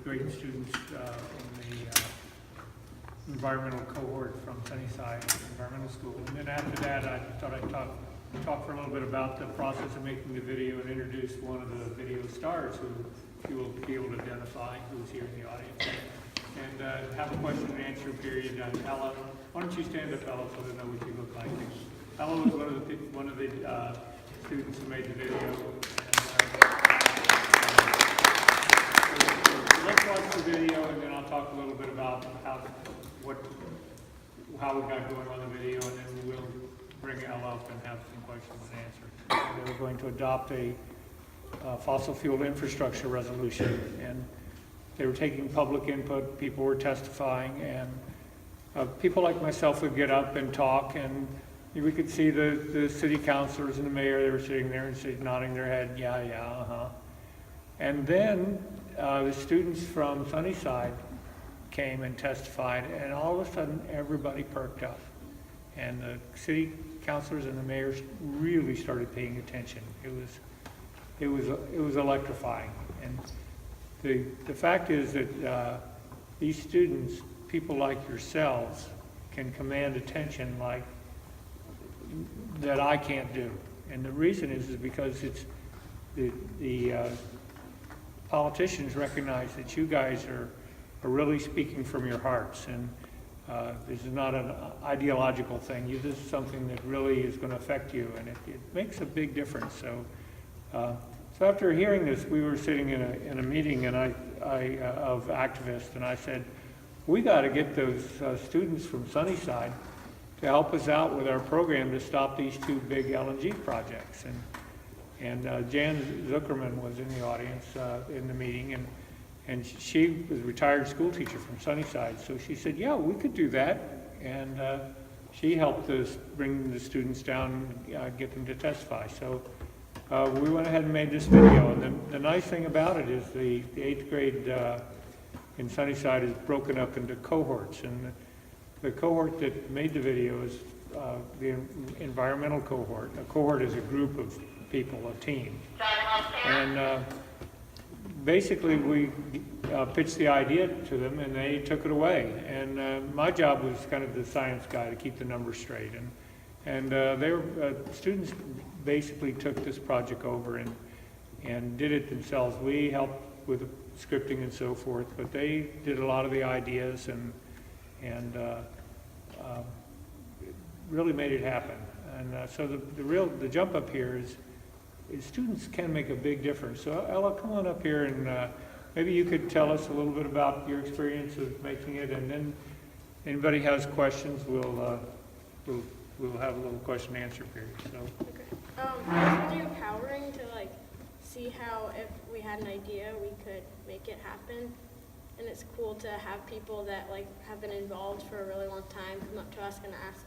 great students in the environmental cohort from Sunnyside Environmental School. And then after that, I thought I'd talk for a little bit about the process of making the video and introduce one of the video stars who you will be able to identify, who's here in the audience. And have a question and answer period. Ella, why don't you stand up, Ella, so they know what you look like. Ella was one of the students who made the video. So let's watch the video, and then I'll talk a little bit about how we got going on the video, and then we'll bring Ella up and have some questions and answers. They were going to adopt a fossil fuel infrastructure resolution, and they were taking public input. People were testifying, and people like myself would get up and talk, and we could see the city councilors and the mayor. They were sitting there and nodding their head, yeah, uh-huh. And then the students from Sunnyside came and testified, and all of a sudden everybody perked up, and the city councilors and the mayors really started paying attention. It was electrifying. And the fact is that these students, people like yourselves, can command attention like that I can't do. And the reason is because it's the politicians recognize that you guys are really speaking from your hearts, and this is not an ideological thing. This is something that really is going to affect you, and it makes a big difference. So after hearing this, we were sitting in a meeting, and I of activists, and I said, we got to get those students from Sunnyside to help us out with our program to stop these two big LNG projects. And Jan Zuckerman was in the audience in the meeting, and she was a retired school teacher from Sunnyside. So she said, yeah, we could do that. And she helped us bring the students down and get them to testify. So we went ahead and made this video. And the nice thing about it is the 8th grade in Sunnyside is broken up into cohorts. And the cohort that made the video is the environmental cohort. A cohort is a group of people, a team. And basically we pitched the idea to them, and they took it away. And my job was kind of the science guy to keep the numbers straight. And students basically took this project over and did it themselves. We helped with the scripting and so forth, but they did a lot of the ideas and really made it happen. And so the jump up here is students can make a big difference. So Ella, come on up here, and maybe you could tell us a little bit about your experience of making it, and then anybody has questions, we'll have a little question and answer period. So. Okay. It was really empowering to see how if we had an idea we could make it happen, and it's cool to have people that have been involved for a really long time come up to us and ask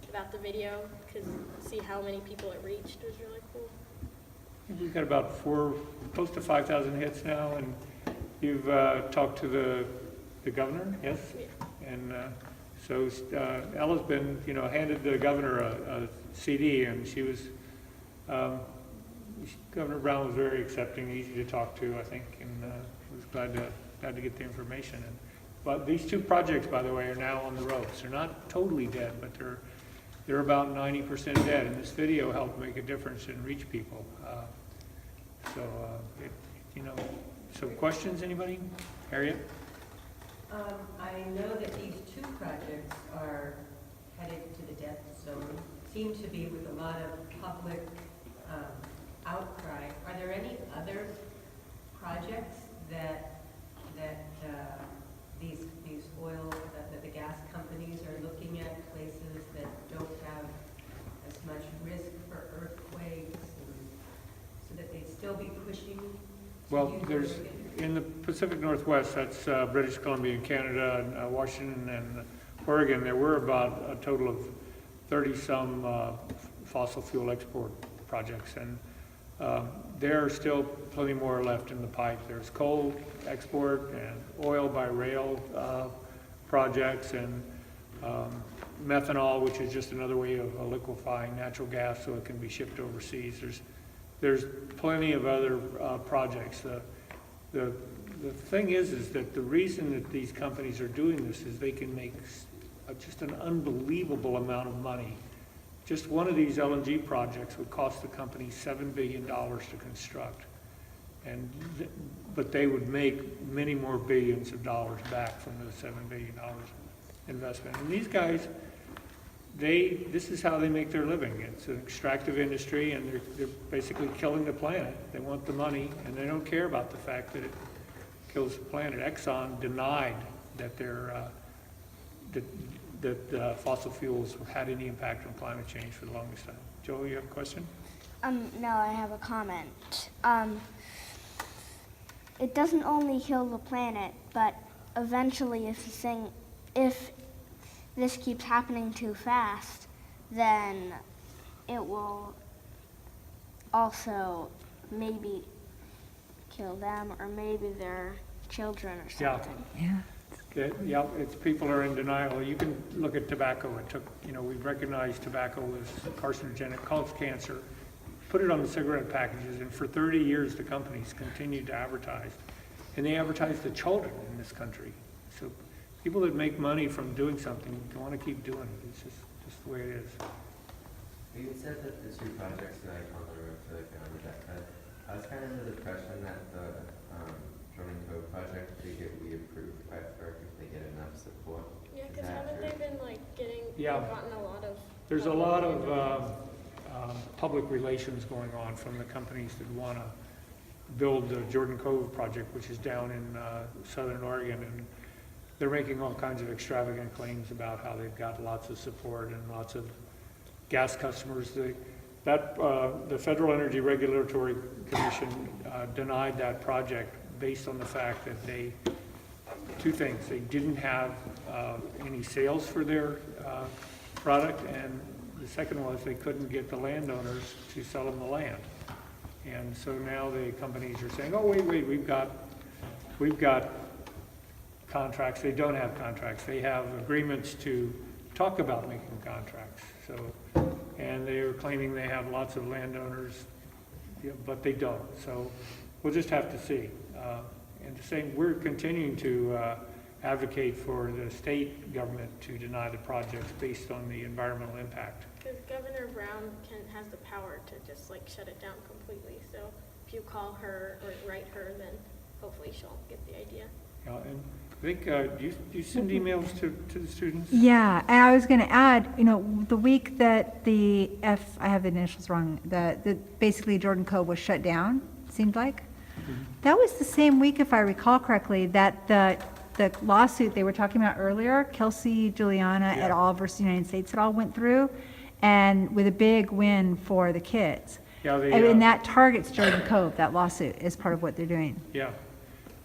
about the video, because see how many people it reached was really cool. We've got about close to 5,000 hits now, and you've talked to the governor, yes? Yeah. And so Ella's been, handed the governor a CD, and she was, Governor Brown was very accepting, easy to talk to, I think, and was glad to get the information. But these two projects, by the way, are now on the ropes. They're not totally dead, but they're about 90% dead, and this video helped make a difference and reach people. So questions, anybody? Harriet? I know that these two projects are headed to the death zone, seem to be with a lot of public outcry. Are there any other projects that these oil, that the gas companies are looking at, places that don't have as much risk for earthquakes, so that they'd still be pushing? Well, there's in the Pacific Northwest, that's British Columbia and Canada, and Washington and Oregon. There were about a total of 30-some fossil fuel export projects, and there are still plenty more left in the pipe. There's coal export and oil by rail projects, and methanol, which is just another way of liquefying natural gas so it can be shipped overseas. There's plenty of other projects. The the thing is that the reason that these companies are doing this is they can make just an unbelievable amount of money. Just one of these LNG projects would cost the company $7 billion to construct. But they would make many more billions of dollars back from the $7 billion investment. And these guys, this is how they make their living. It's an extractive industry, and they're basically killing the planet. They want the money, and they don't care about the fact that it kills the planet. Exxon denied that that fossil fuels had any impact on climate change for the longest time. Joe, you have a question? No, I have a comment. It doesn't only kill the planet, but eventually if this keeps happening too fast, then it will also maybe kill them or maybe their children or something. Yeah, it's people are in denial. You can look at tobacco. We've recognized tobacco as carcinogenic, causes cancer, put it on the cigarette packages, and for 30 years the companies continued to advertise. And they advertise to children in this country. So people that make money from doing something want to keep doing it. It's just the way it is. You said that the two projects that on the road to the ground that I was kind of under the impression that the Jordan Cove project they get approved by FERC if they get enough support. Yeah, Is because that haven't true? they been like Yeah. gotten a lot of. There's a lot of public relations going on from the companies that want to build the Jordan Cove project, which is down in southern Oregon, and they're making all kinds of extravagant claims about how they've got lots of support and lots of gas customers. The Federal Energy Regulatory Commission denied that project based on the fact that two things, they didn't have any sales for their product, and the second was they couldn't get the landowners to sell them the land. And so now the companies are saying, oh, wait, we've got contracts. They don't have contracts. They have agreements to talk about making contracts. And they are claiming they have lots of landowners, but they don't. So we'll just have to see. And the same, we're continuing to advocate for the state government to deny the projects based on the environmental impact. Because Governor Brown has the power to just like shut it down completely. So if you call her or write her, then hopefully she'll get the idea. And I think, do you send emails to the students? Yeah, and I was going to add, the week that I have the initials wrong, basically Jordan Cove was shut down, seemed like. That was the same week, if I recall correctly, that the lawsuit they were talking about earlier, Kelsey, Juliana et al. Versus the United States, it all went through, and with a big win for the kids. Yeah, And that targets Jordan Cove, that lawsuit, is part of what they're doing. Yeah.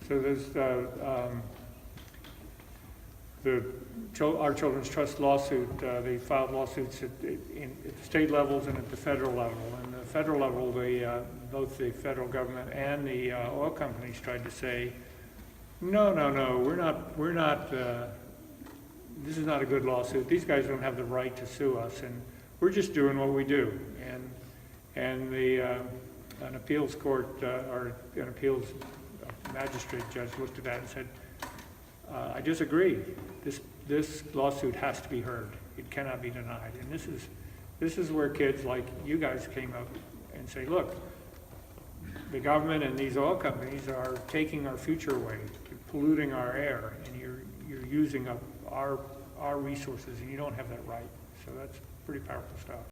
So there's our Children's Trust lawsuit. They filed lawsuits at the state levels and at the federal level. And the federal level, both the federal government and the oil companies tried to say, no, we're not. This is not a good lawsuit. These guys don't have the right to sue us, and we're just doing what we do. And an appeals court or an appeals magistrate judge looked at that and said, I disagree. This lawsuit has to be heard. It cannot be denied. And this is where kids like you guys came up and say, look, the government and these oil companies are taking our future away, polluting our air, and you're using up our resources, and you don't have that right. So that's pretty powerful stuff.